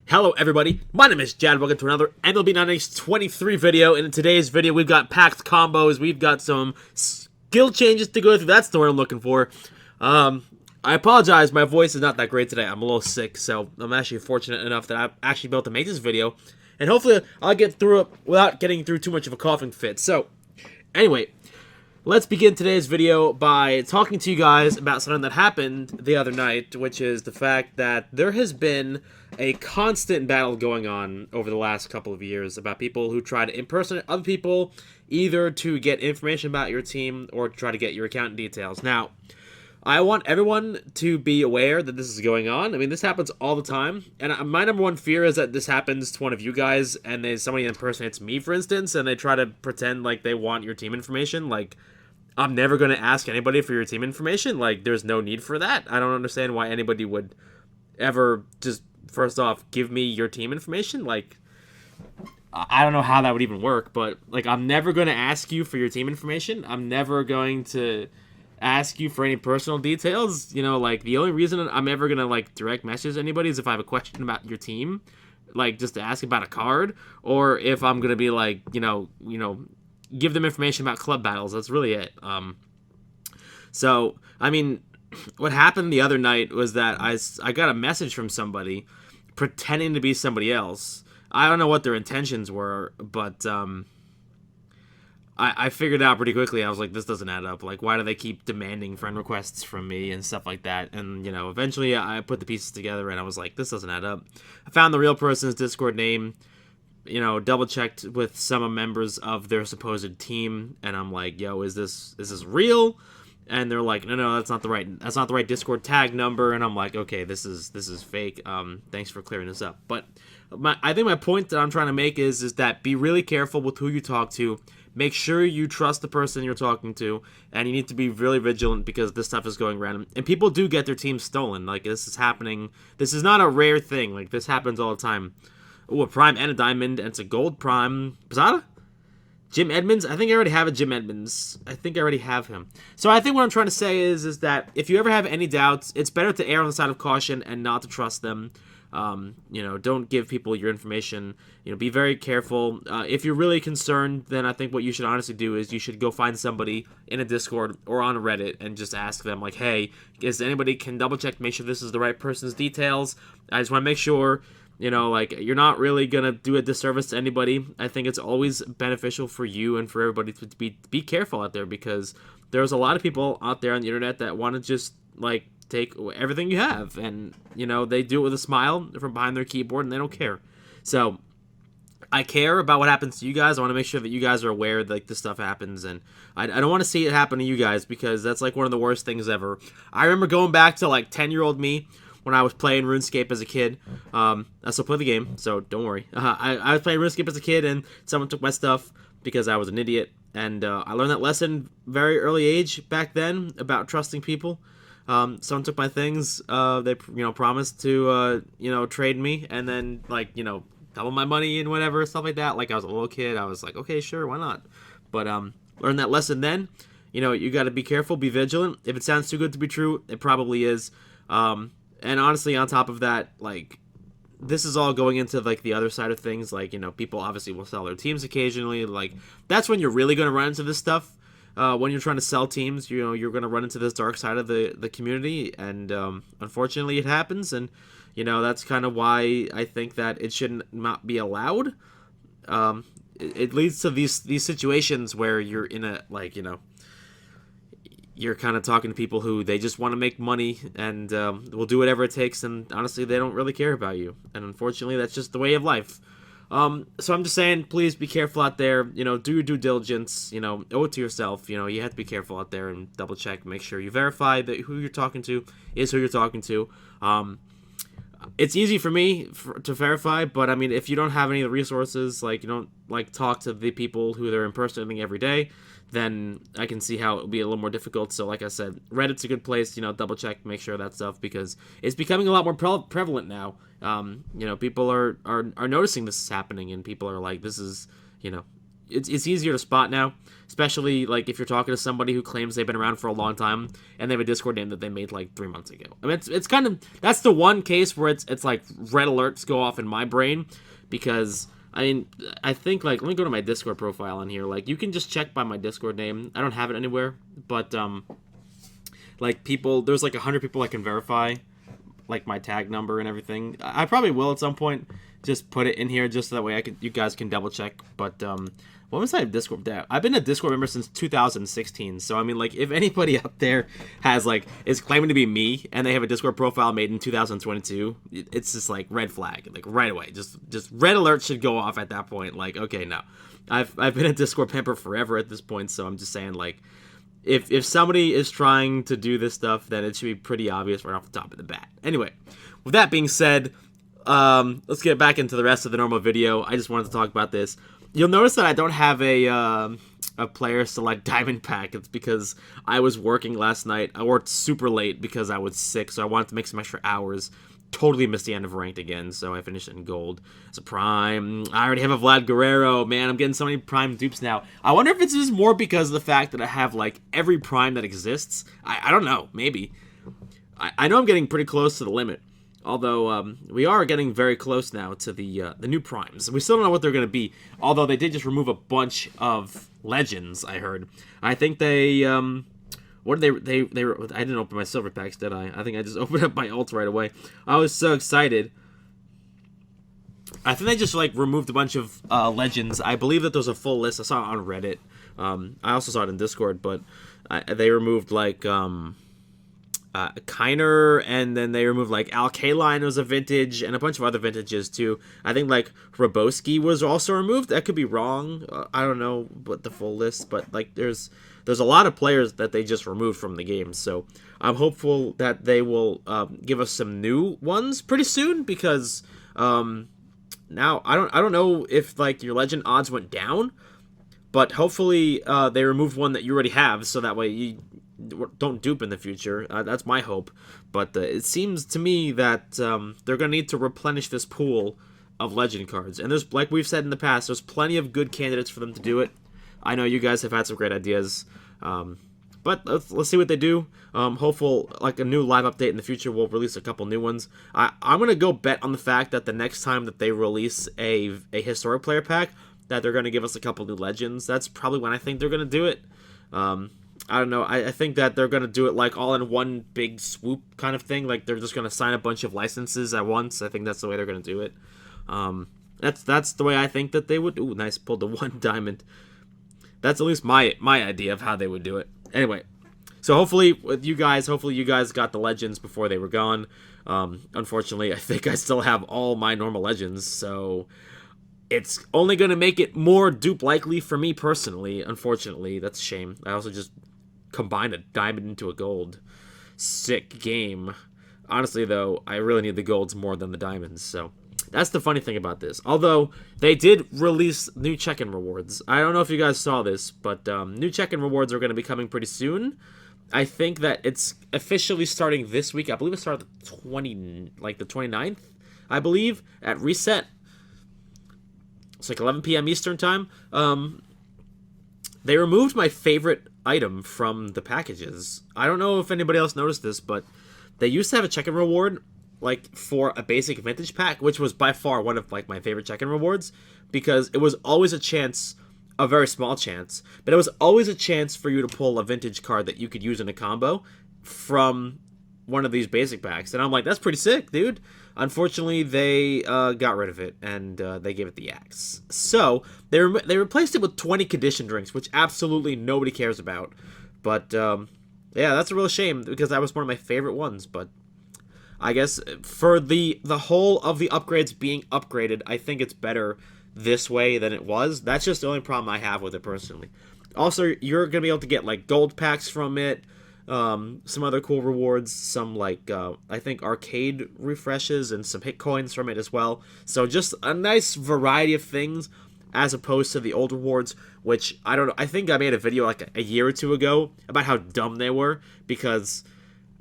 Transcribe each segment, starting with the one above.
Hello everybody, my name is Jad, welcome to another MLB Innings 23 video, and in today's video we've got packed combos, we've got some skill changes to go through, that's the word I'm looking for. I apologize, my voice is not that great today, I'm a little sick, so I'm actually fortunate enough that I've actually been able to make this video, and hopefully I'll get through it without getting through too much of a coughing fit. So, anyway, let's begin today's video by talking to you guys about something that happened the other night, which is the fact that there has been a constant battle going on over the last couple of years about people who try to impersonate other people, either to get information about your team or to try to get your account details. Now, I want everyone to be aware that this is going on. I mean, this happens all the time, and my number one fear is that this happens to one of you guys, and somebody impersonates me, for instance, and they try to pretend like they want your team information. Like, I'm never going to ask anybody for your team information. Like, there's no need for that. I don't understand why anybody would ever just, first off, give me your team information. Like, I don't know how that would even work, but, like, I'm never going to ask you for your team information. I'm never going to ask you for any personal details. You know, like, the only reason I'm ever going to, like, direct message anybody is if I have a question about your team, like, just to ask about a card, or if I'm going to be, like, you know, give them information about club battles. That's really it. So, I mean, what happened the other night was that I got a message from somebody pretending to be somebody else. I don't know what their intentions were, but I figured out pretty quickly. I was like, this doesn't add up. Like, why do they keep demanding friend requests from me and stuff like that? And, you know, eventually I put the pieces together and I was like, this doesn't add up. I found the real person's Discord name, you know, double checked with some members of their supposed team, and I'm like, yo, is this real? And they're like, no, that's not the right Discord tag number. And I'm like, okay, this is fake. Thanks for clearing this up. But I think my point that I'm trying to make is that be really careful with who you talk to. Make sure you trust the person you're talking to, and you need to be really vigilant because this stuff is going random. And people do get their teams stolen. Like, this is happening. This is not a rare thing. Like, this happens all the time. Ooh, a prime and a diamond, and it's a gold prime. Posada? Jim Edmonds? I think I already have a Jim Edmonds. I think I already have him. So I think what I'm trying to say is that if you ever have any doubts, it's better to err on the side of caution and not to trust them. You know, don't give people your information. You know, be very careful. If you're really concerned, then I think what you should honestly do is you should go find somebody in a Discord or on Reddit and just ask them, like, hey, is anybody can double check, make sure this is the right person's details. I just want to make sure. You know, like, you're not really going to do a disservice to anybody. I think it's always beneficial for you and for everybody to be careful out there, because there's a lot of people out there on the internet that want to just, like, take everything you have. And, you know, they do it with a smile from behind their keyboard and they don't care. So, I care about what happens to you guys. I want to make sure that you guys are aware that, like, this stuff happens. And I don't want to see it happen to you guys, because that's, like, one of the worst things ever. I remember going back to, like, 10-year-old me when I was playing RuneScape as a kid. I still play the game, so don't worry. I was playing RuneScape as a kid, and someone took my stuff because I was an idiot. And I learned that lesson very early age back then about trusting people. Someone took my things. They, promised to, trade me, and then, like, double my money and whatever, stuff like that. Like, I was a little kid. I was like, okay, sure, why not? But learned that lesson then. You know, you got to be careful, be vigilant. If it sounds too good to be true, it probably is. And honestly, on top of that, like, this is all going into, like, the other side of things. Like, you know, people obviously will sell their teams occasionally. Like, that's when you're really going to run into this stuff. When you're trying to sell teams, you know, you're going to run into this dark side of the community. And unfortunately, it happens. And, you know, that's kind of why I think that it should not be allowed. It leads to these situations where you're in a, like, you know, you're kind of talking to people who they just want to make money and will do whatever it takes, and honestly, they don't really care about you. And unfortunately, that's just the way of life. So I'm just saying, please be careful out there. You know, do your due diligence. You know, owe it to yourself. You know, you have to be careful out there and double check, make sure you verify that who you're talking to is who you're talking to. It's easy for me to verify, but I mean, if you don't have any of the resources, like, you don't, like, talk to the people who they're impersonating every day, then I can see how it would be a little more difficult. So, like I said, Reddit's a good place, you know, double check, make sure that stuff, because it's becoming a lot more prevalent now. You know, people are noticing this is happening, and people are like, this is, you know, it's easier to spot now, especially like if you're talking to somebody who claims they've been around for a long time and they have a Discord name that they made like 3 months ago. I mean, it's kind of, that's the one case where it's like red alerts go off in my brain, because I mean, I think, like, let me go to my Discord profile on here. Like, you can just check by my Discord name. I don't have it anywhere, but like, people, there's like 100 people I can verify, like, my tag number and everything. I probably will at some point just put it in here just so that way you guys can double check. But when was I Discord? I've been a Discord member since 2016. So I mean, like, if anybody out there has is claiming to be me and they have a Discord profile made in 2022, it's just like red flag, like right away. Just red alert should go off at that point. Like, okay, no, I've been a Discord member forever at this point. So I'm just saying, like, if somebody is trying to do this stuff, then it should be pretty obvious right off the top of the bat. Anyway, with that being said, let's get back into the rest of the normal video. I just wanted to talk about this. You'll notice that I don't have a player select diamond pack. It's because I was working last night. I worked super late because I was sick, so I wanted to make some extra hours. Totally missed the end of ranked again, so I finished it in gold. It's a prime. I already have a Vlad Guerrero. Man, I'm getting so many prime dupes now. I wonder if it's just more because of the fact that I have, like, every prime that exists. I don't know. Maybe. I know I'm getting pretty close to the limit. Although, we are getting very close now to the new primes. We still don't know what they're going to be. Although, they did just remove a bunch of legends, I heard. I think they, what did they I didn't open my silver packs, did I? I think I just opened up my ult right away. I was so excited. I think they just, like, removed a bunch of legends. I believe that there's a full list. I saw it on Reddit. I also saw it in Discord, but they removed, like, Kiner, and then they removed, like, Alkaline was a vintage, and a bunch of other vintages, too. I think, like, Roboski was also removed. That could be wrong. I don't know what the full list, but, like, there's a lot of players that they just removed from the game, so I'm hopeful that they will give us some new ones pretty soon, because now I don't know if, like, your legend odds went down, but hopefully they removed one that you already have, so that way you don't dupe in the future. That's my hope. But it seems to me that they're going to need to replenish this pool of legend cards. And there's, like we've said in the past, there's plenty of good candidates for them to do it. I know you guys have had some great ideas. But let's see what they do. Hopeful, like, a new live update in the future will release a couple new ones. I'm going to go bet on the fact that the next time that they release a historic player pack, that they're going to give us a couple new legends. That's probably when I think they're going to do it. I don't know. I think that they're going to do it, like, all in one big swoop kind of thing. Like, they're just going to sign a bunch of licenses at once. I think that's the way they're going to do it. That's the way I think that they would. Ooh, nice. Pulled the 1 diamond. That's at least my idea of how they would do it. Anyway, so hopefully you guys got the legends before they were gone. Unfortunately, I think I still have all my normal legends, so it's only going to make it more dupe likely for me personally. Unfortunately, that's a shame. I also just combined a diamond into a gold. Sick game. Honestly, though, I really need the golds more than the diamonds, so that's the funny thing about this. Although, they did release new check-in rewards. I don't know if you guys saw this, but new check-in rewards are going to be coming pretty soon. I think that it's officially starting this week. I believe it started the 29th, I believe, at Reset. It's like 11 p.m. Eastern time. They removed my favorite item from the packages. I don't know if anybody else noticed this, but they used to have a check-in reward, like, for a basic vintage pack, which was by far one of, like, my favorite check-in rewards, because it was always a chance, a very small chance, but it was always a chance for you to pull a vintage card that you could use in a combo from one of these basic packs. And I'm like, that's pretty sick, dude. Unfortunately, they got rid of it, and they gave it the axe. So, they replaced it with 20 condition drinks, which absolutely nobody cares about. But, yeah, that's a real shame, because that was one of my favorite ones. But I guess for the whole of the upgrades being upgraded, I think it's better this way than it was. That's just the only problem I have with it, personally. Also, you're going to be able to get, like, gold packs from it. Some other cool rewards, some, like, I think arcade refreshes and some hit coins from it as well. So just a nice variety of things as opposed to the old rewards, which, I don't know, I think I made a video like a year or two ago about how dumb they were, because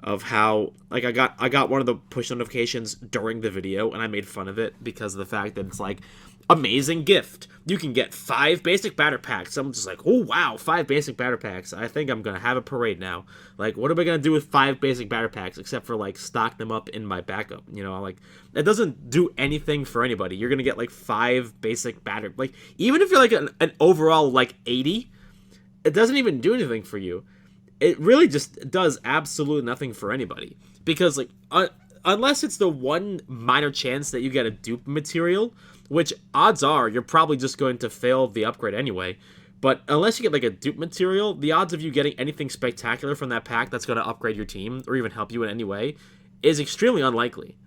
of how like I got one of the push notifications during the video and I made fun of it because of the fact that it's like amazing gift. You can get 5 basic batter packs. I'm just like, oh wow, 5 basic batter packs. I think I'm gonna have a parade now. Like, what am I gonna do with 5 basic batter packs except for like stock them up in my backup? Like that doesn't do anything for anybody. You're gonna get like 5 basic batter. Like even if you're like an overall like 80, it doesn't even do anything for you. It really just does absolutely nothing for anybody because like unless it's the one minor chance that you get a dupe material, which odds are you're probably just going to fail the upgrade anyway. But unless you get like a dupe material, the odds of you getting anything spectacular from that pack that's going to upgrade your team or even help you in any way is extremely unlikely.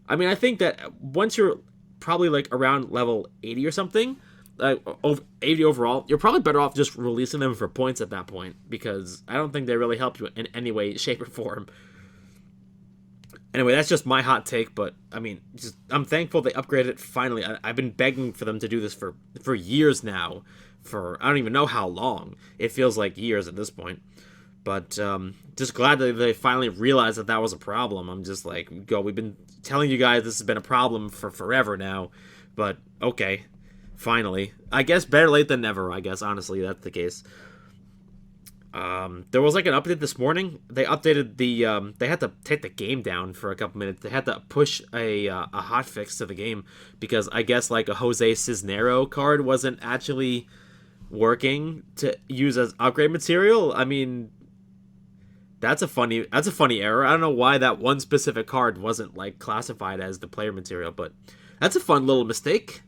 I mean, I think that once you're probably like around level 80 or something, 80 overall, you're probably better off just releasing them for points at that point because I don't think they really help you in any way, shape, or form. Anyway, that's just my hot take, but I mean, I'm thankful they upgraded it finally. I've been begging for them to do this for years now, for I don't even know how long. It feels like years at this point. But just glad that they finally realized that that was a problem. I'm just like, we've been telling you guys this has been a problem for forever now, but okay. Finally. I guess better late than never, I guess. Honestly, that's the case. There was like an update this morning. They updated the, they had to take the game down for a couple minutes. They had to push a hotfix to the game because I guess like a Jose Cisnero card wasn't actually working to use as upgrade material. I mean, that's a funny error. I don't know why that one specific card wasn't like classified as the player material, but that's a fun little mistake.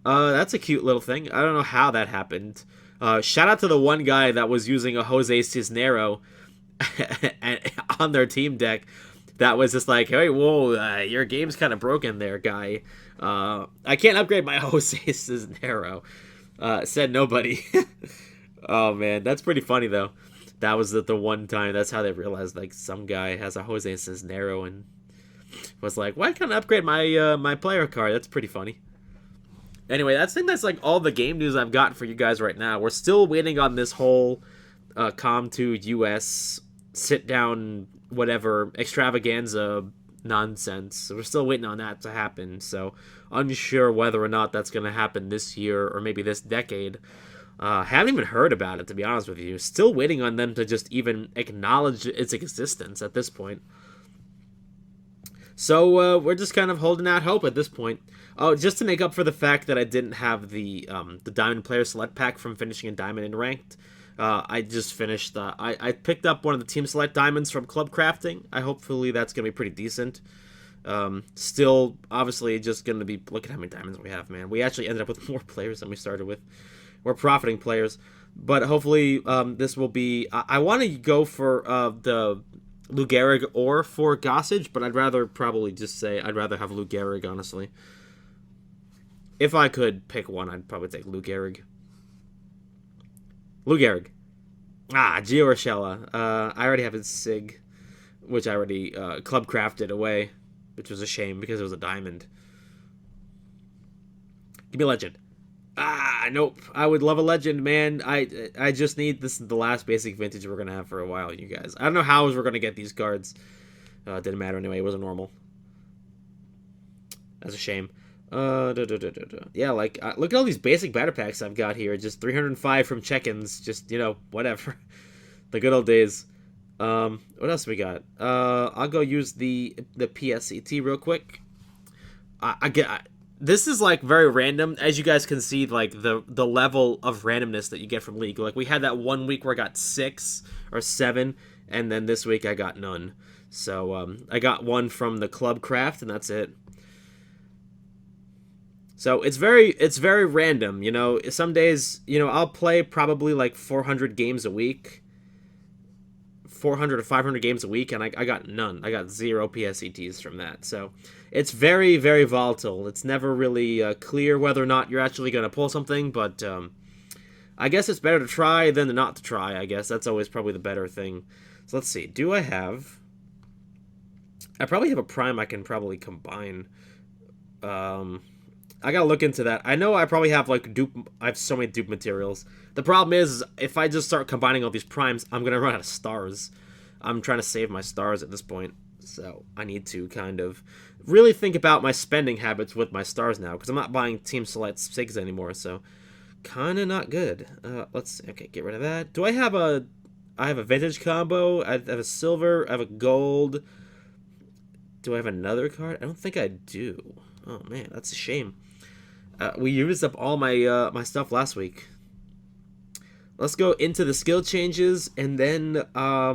That's a cute little thing. I don't know how that happened. Shout out to the one guy that was using a Jose Cisnero on their team deck. That was just like, hey, whoa, your game's kind of broken there, guy. I can't upgrade my Jose Cisnero. Said nobody. Oh, man, that's pretty funny, though. That was the one time. That's how they realized, like, some guy has a Jose Cisnero and was like, why can't I upgrade my my player card? That's pretty funny. Anyway, that's like all the game news I've got for you guys right now. We're still waiting on this whole Com2 US sit down whatever extravaganza nonsense. We're still waiting on that to happen. So unsure whether or not that's going to happen this year or maybe this decade. Haven't even heard about it, to be honest with you. Still waiting on them to just even acknowledge its existence at this point. So we're just kind of holding out hope at this point. Oh, just to make up for the fact that I didn't have the Diamond Player Select Pack from finishing in Diamond and Ranked, I just finished. I picked up one of the Team Select Diamonds from Club Crafting. Hopefully that's going to be pretty decent. Still, obviously, just going to be... Look at how many diamonds we have, man. We actually ended up with more players than we started with. We're profiting players. But hopefully this will be... I want to go for the Lou Gehrig or for Gossage, but I'd rather probably just say I'd rather have Lou Gehrig, honestly. If I could pick one, I'd probably take Lou Gehrig. Lou Gehrig. Gio Urshela. I already have his Sig, which I already club crafted away, which was a shame because it was a diamond. Give me a legend. Nope. I would love a legend, man. I just need this is the last basic vintage we're gonna have for a while, you guys. I don't know how we're gonna get these cards. It didn't matter anyway. It wasn't normal. That's a shame. Yeah, like look at all these basic batter packs I've got here. Just 305 from check-ins. Just whatever. The good old days. What else we got? I'll go use the PSCT real quick. This is like very random, as you guys can see. Like the level of randomness that you get from League. Like we had that one week where I got 6 or 7, and then this week I got none. So I got one from the Club Craft, and that's it. So it's very random, Some days, I'll play probably like 400 games a week, 400 or 500 games a week, and I got none. I got 0 PSCTs from that. So it's very, very volatile. It's never really clear whether or not you're actually going to pull something, but I guess it's better to try than not to try, I guess. That's always probably the better thing. So let's see. I probably have a prime I can probably combine. I gotta look into that. I know I probably have like dupe. I have so many dupe materials. The problem is if I just start combining all these primes, I'm gonna run out of stars. I'm trying to save my stars at this point. So I need to kind of really think about my spending habits with my stars now, because I'm not buying Team Select SIGs anymore, so kind of not good. Let's see. Okay, get rid of that. Do I have a... I have a vintage combo, I have a silver, I have a gold. Do I have another card? I don't think I do. Oh man, that's a shame. We used up all my my stuff last week. Let's go into the skill changes, and then I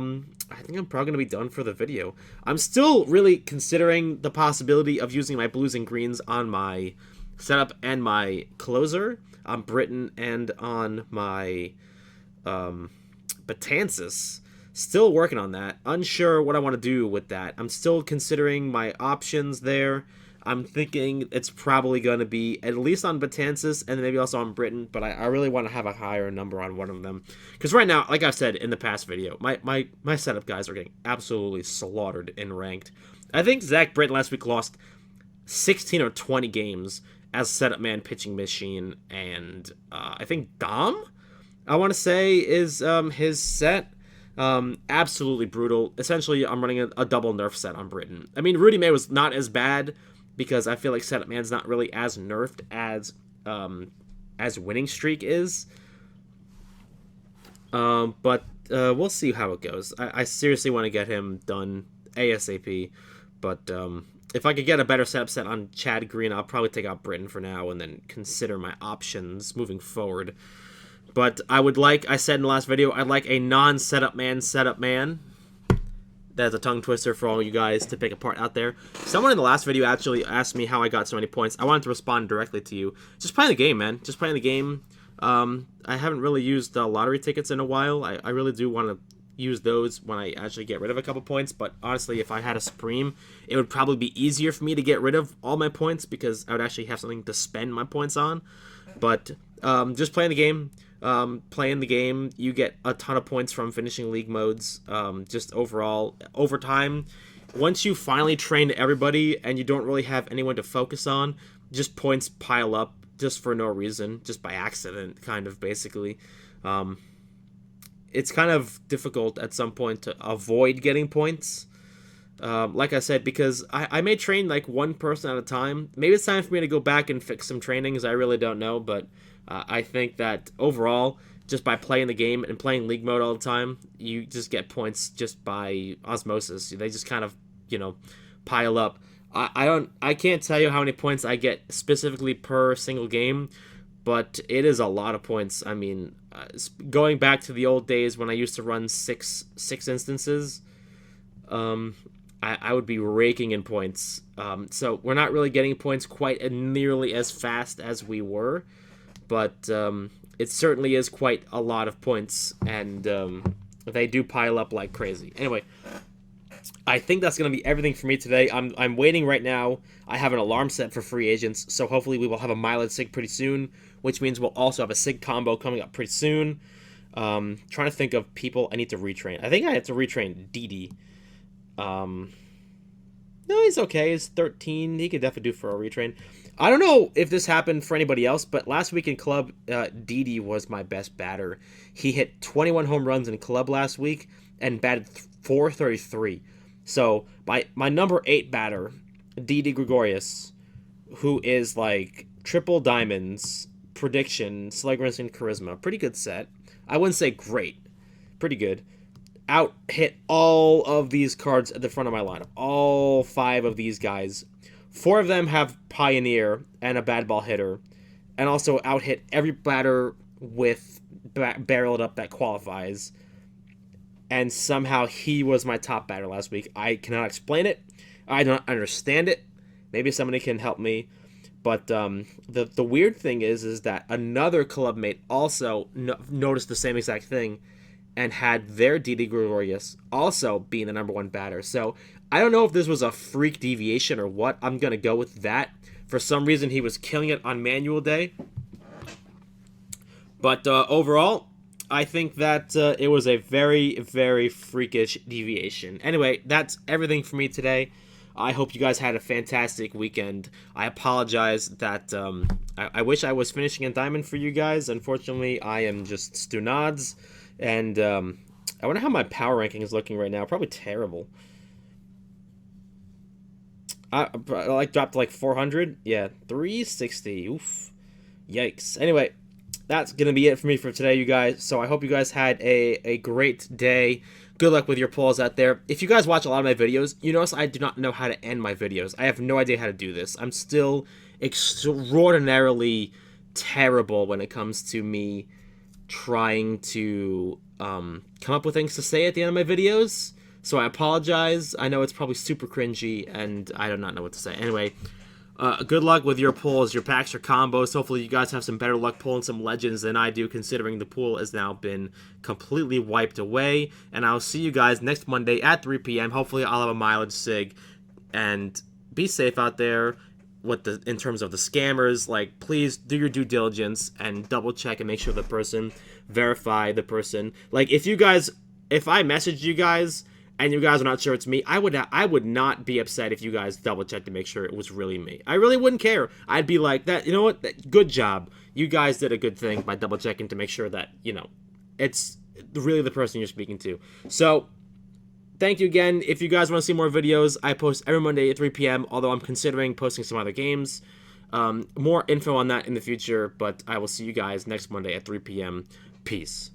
think I'm probably going to be done for the video. I'm still really considering the possibility of using my blues and greens on my setup and my closer, on Britain and on my Betances. Still working on that. Unsure what I want to do with that. I'm still considering my options there. I'm thinking it's probably going to be at least on Betances and maybe also on Britain, but I really want to have a higher number on one of them. Because right now, like I've said in the past video, my setup guys are getting absolutely slaughtered in ranked. I think Zach Britton last week lost 16 or 20 games as setup man, pitching machine, and I think Dom, I want to say, is his set. Absolutely brutal. Essentially, I'm running a double nerf set on Britain. I mean, Rudy May was not as bad, because I feel like setup man's not really as nerfed as winning streak is. But we'll see how it goes. I seriously want to get him done ASAP. But if I could get a better setup set on Chad Green, I'll probably take out Britain for now and then consider my options moving forward. But I would like, I said in the last video, I'd like a non-setup man setup man. That's a tongue twister for all you guys to pick apart out there. Someone in the last video actually asked me how I got so many points. I wanted to respond directly to you. Just playing the game, man. Just playing the game. I haven't really used lottery tickets in a while. I really do want to use those when I actually get rid of a couple points. But honestly, if I had a Supreme, it would probably be easier for me to get rid of all my points, because I would actually have something to spend my points on. But just playing the game. Playing the game, you get a ton of points from finishing league modes. Just overall, over time, once you finally train everybody and you don't really have anyone to focus on, just points pile up just for no reason, just by accident, kind of, basically. It's kind of difficult at some point to avoid getting points. Like I said, because I may train like one person at a time. Maybe it's time for me to go back and fix some trainings. I really don't know, but I think that overall, just by playing the game and playing league mode all the time, you just get points just by osmosis. They just kind of, pile up. I can't tell you how many points I get specifically per single game, but it is a lot of points. I mean, going back to the old days when I used to run six instances, I would be raking in points. So we're not really getting points quite nearly as fast as we were. But it certainly is quite a lot of points, and they do pile up like crazy. Anyway, I think that's going to be everything for me today. I'm waiting right now. I have an alarm set for free agents, so hopefully we will have a mileage SIG pretty soon, which means we'll also have a SIG combo coming up pretty soon. Trying to think of people I need to retrain. I think I have to retrain Didi. No, he's okay. He's 13. He could definitely do for a retrain. I don't know if this happened for anybody else, but last week in club, Didi was my best batter. He hit 21 home runs in club last week and batted .433. So my number 8 batter, Didi Gregorius, who is like triple diamonds, prediction, sluggerness, and charisma. Pretty good set. I wouldn't say great. Pretty good. Out hit all of these cards at the front of my lineup. All 5 of these guys. 4 of them have Pioneer and a bad ball hitter, and also out hit every batter with barreled up that qualifies. And somehow he was my top batter last week. I cannot explain it. I don't understand it. Maybe somebody can help me. But the weird thing is that another club mate also noticed the same exact thing and had their Didi Gregorius also being the number 1 batter. So I don't know if this was a freak deviation or what. I'm going to go with that. For some reason, he was killing it on manual day. But overall, I think that it was a very, very freakish deviation. Anyway, that's everything for me today. I hope you guys had a fantastic weekend. I apologize that I wish I was finishing in diamond for you guys. Unfortunately, I am just Stunads. And I wonder how my power ranking is looking right now. Probably terrible. I like dropped to like 400. Yeah, 360. Oof. Yikes. Anyway, that's going to be it for me for today, you guys. So I hope you guys had a great day. Good luck with your polls out there. If you guys watch a lot of my videos, you notice I do not know how to end my videos. I have no idea how to do this. I'm still extraordinarily terrible when it comes to me trying to come up with things to say at the end of my videos. So I apologize. I know it's probably super cringy, and I do not know what to say. Anyway, good luck with your pulls, your packs, your combos. Hopefully you guys have some better luck pulling some legends than I do, considering the pool has now been completely wiped away. And I'll see you guys next Monday at 3 p.m. Hopefully I'll have a mileage sig. And be safe out there in terms of the scammers. Like, please do your due diligence and double check and make sure the person, verify the person. Like, if I messaged you guys and you guys are not sure it's me, I would not be upset if you guys double checked to make sure it was really me. I really wouldn't care. I'd be like, that, you know what? Good job. You guys did a good thing by double checking to make sure that, it's really the person you're speaking to. So, thank you again. If you guys want to see more videos, I post every Monday at 3 p.m., although I'm considering posting some other games. More info on that in the future, but I will see you guys next Monday at 3 p.m. Peace.